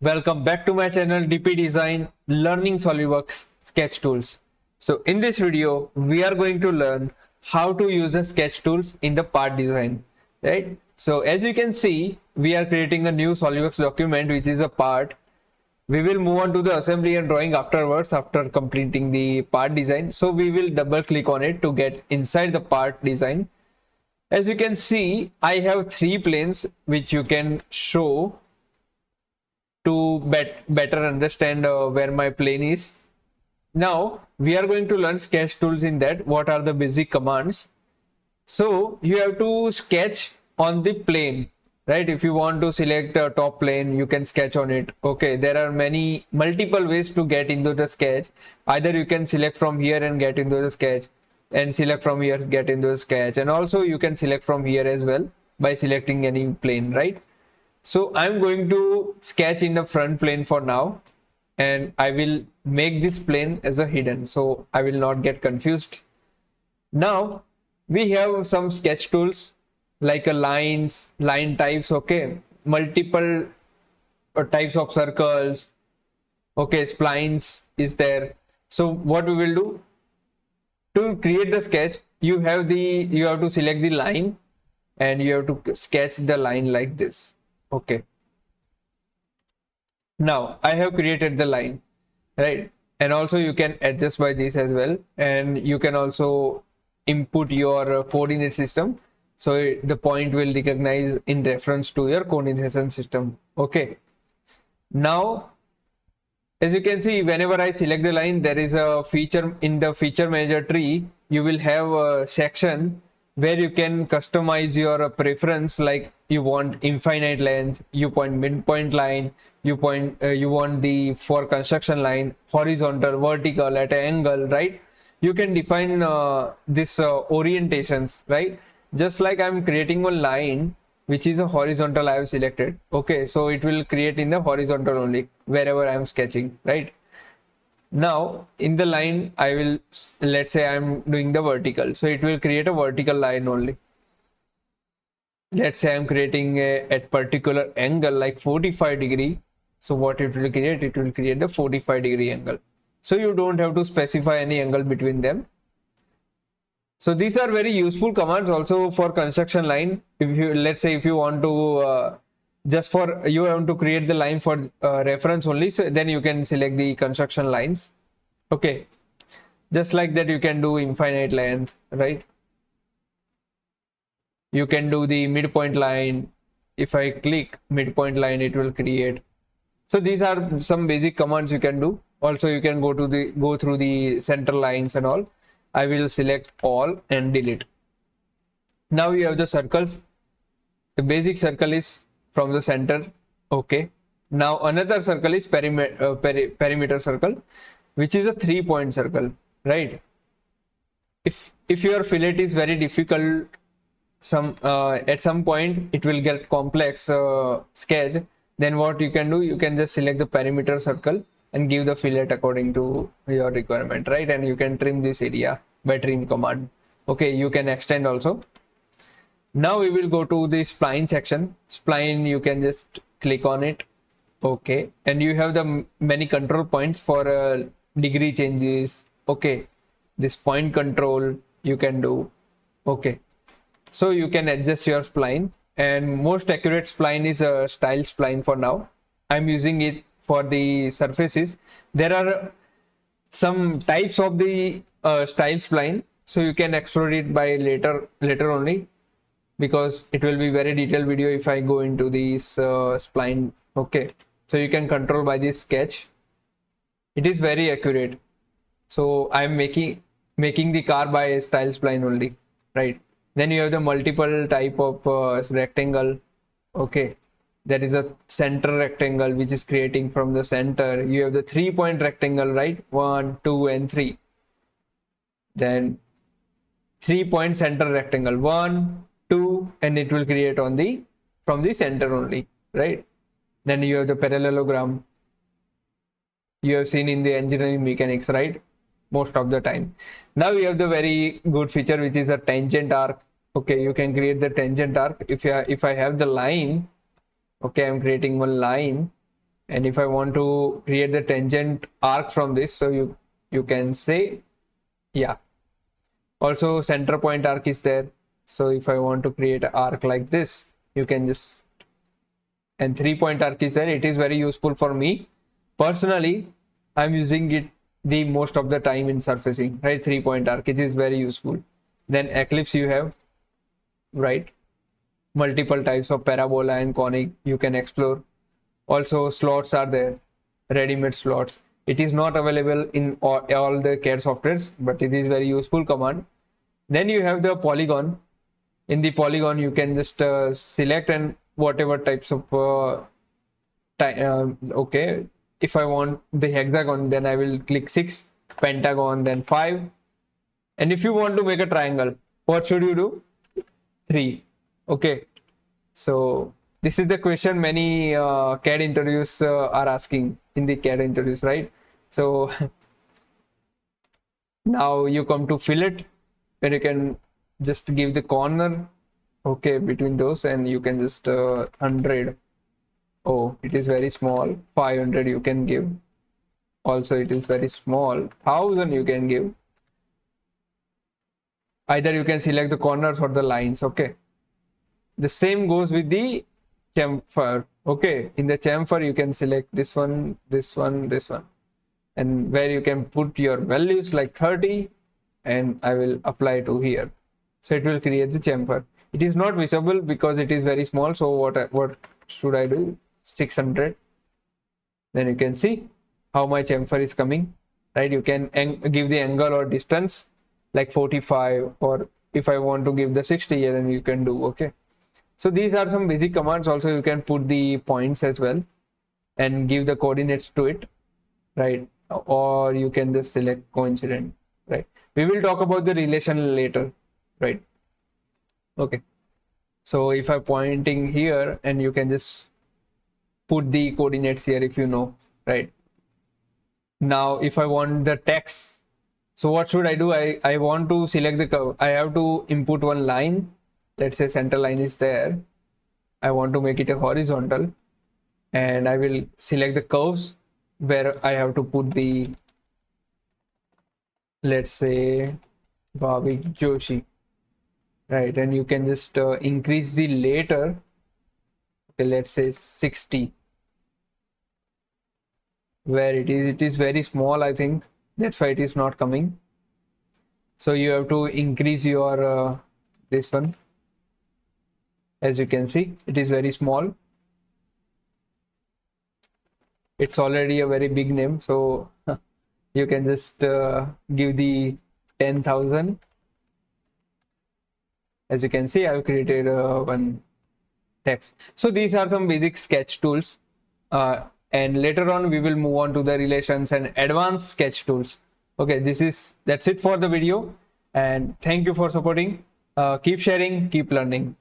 Welcome back to my channel DP Design Learning Solidworks Sketch Tools. So in this video we are going to learn how to use the sketch tools in the part design, right? So as you can see, we are creating a new Solidworks document which is a part. We will move on to the assembly and drawing afterwards after completing the part design. So we will double click on it to get inside the part design. As you can see, I have three planes which you can show to better understand where my plane is. Now we are going to learn sketch tools in that. What are the basic commands? So you have to sketch on the plane, right? If you want to select a top plane, you can sketch on it. Okay, there are multiple ways to get into the sketch. Either you can select from here and get into the sketch, and select from here, get into the sketch, and also you can select from here as well by selecting any plane, right? So I'm going to sketch in the front plane for now, and I will make this plane as a hidden, so I will not get confused. Now we have some sketch tools like a line types, okay, multiple types of circles, okay, splines is there. So what we will do to create the sketch, you have to select the line and you have to sketch the line like this. Okay, now I have created the line, right? And also you can adjust by this as well, and you can also input your coordinate system, so the point will recognize in reference to your coordination system. Okay, now as you can see, whenever I select the line, there is a feature in the feature manager tree. You will have a section where you can customize your preference, like you want infinite length, you want midpoint line, you want the for construction line horizontal, vertical, at an angle, right? You can define this orientations, right? Just like I'm creating one line which is a horizontal, I have selected. Okay, so it will create in the horizontal only wherever I am sketching, right? Now in the line, I will, let's say I'm doing the vertical, so it will create a vertical line only. Let's say I'm creating at particular angle like 45 degree. So what it will create the 45 degree angle. So you don't have to specify any angle between them. So these are very useful commands also for construction line. If you, let's say if you want to you want to create the line for reference only, so then you can select the construction lines. Okay, just like that you can do infinite length, right? You can do the midpoint line. If I click midpoint line, it will create. So these are some basic commands you can do. Also you can go through the center lines and all. I will select all and delete. Now you have the circles. The basic circle is from the center. Okay, now another circle is perimeter circle, which is a 3-point circle, right? If your fillet is very difficult, at some point it will get complex sketch, then what you can do, you can just select the perimeter circle and give the fillet according to your requirement, right? And you can trim this area by trim command. Okay, you can extend also. Now we will go to the spline section. Spline, you can just click on it. Okay, and you have the many control points for degree changes. Okay, this point control you can do. Okay, so you can adjust your spline, and most accurate spline is a style spline for now. I'm using it for the surfaces. There are some types of the style spline, so you can explore it by later only, because it will be very detailed video if I go into this spline. Okay, so you can control by this sketch. It is very accurate. So I'm making the car by style spline only, right? Then you have the multiple type of rectangle. Okay, there is a center rectangle which is creating from the center. You have the 3-point rectangle, right? 1, 2, and 3. Then 3-point center rectangle, 1, 2, and it will create from the center only, right? Then you have the parallelogram. You have seen in the engineering mechanics, right? Most of the time. Now you have the very good feature which is a tangent arc. Okay, you can create the tangent arc. If I have the line, okay, I'm creating one line, And if I want to create the tangent arc from this, so you can say, yeah. Also center point arc is there. So if I want to create an arc like this, you can just, and 3-point arc is there. It is very useful for me. Personally, I'm using it the most of the time in surfacing, right? 3-point arc, it is very useful. Then eclipse you have, right? Multiple types of parabola and conic you can explore. Also slots are there, ready-made slots. It is not available in all the CAD softwares, but it is very useful command. Then you have the polygon. In the polygon you can just select and whatever types of okay, if I want the hexagon, then I will click 6, pentagon, then 5. And if you want to make a triangle, what should you do? 3. Okay, so this is the question many CAD interviews are asking in the CAD interviews, right? So now you come to fillet, where you can just give the corner, okay, between those, and you can just 100. Oh, it is very small. 500 you can give. Also it is very small. 1000 you can give. Either you can select the corners or the lines. Okay, the same goes with the chamfer. Okay, in the chamfer you can select this one, this one, this one, and where you can put your values like 30, and I will apply to here. So it will create the chamfer. It is not visible because it is very small. So what should I do? 600. Then you can see how my chamfer is coming, right? You can give the angle or distance like 45, or if I want to give the 60, then you can do. Okay, so these are some basic commands. Also you can put the points as well and give the coordinates to it, right? Or you can just select coincident, right? We will talk about the relation later, right? Okay, so if I'm pointing here, and you can just put the coordinates here if you know, right? Now if I want the text, so what should I do? I want to select the curve. I have to input one line. Let's say center line is there. I want to make it a horizontal, and I will select the curves where I have to put the, let's say, Bhavik Joshi, right? And you can just increase the later. Okay, let's say 60. Where it is very small, I think that's why it is not coming. So you have to increase your this one. As you can see, it is very small. It's already a very big name, so you can just give the 10,000. As you can see, I've created one text. So these are some basic sketch tools, and later on we will move on to the relations and advanced sketch tools. Okay, that's it for the video, and thank you for supporting. Keep sharing, keep learning.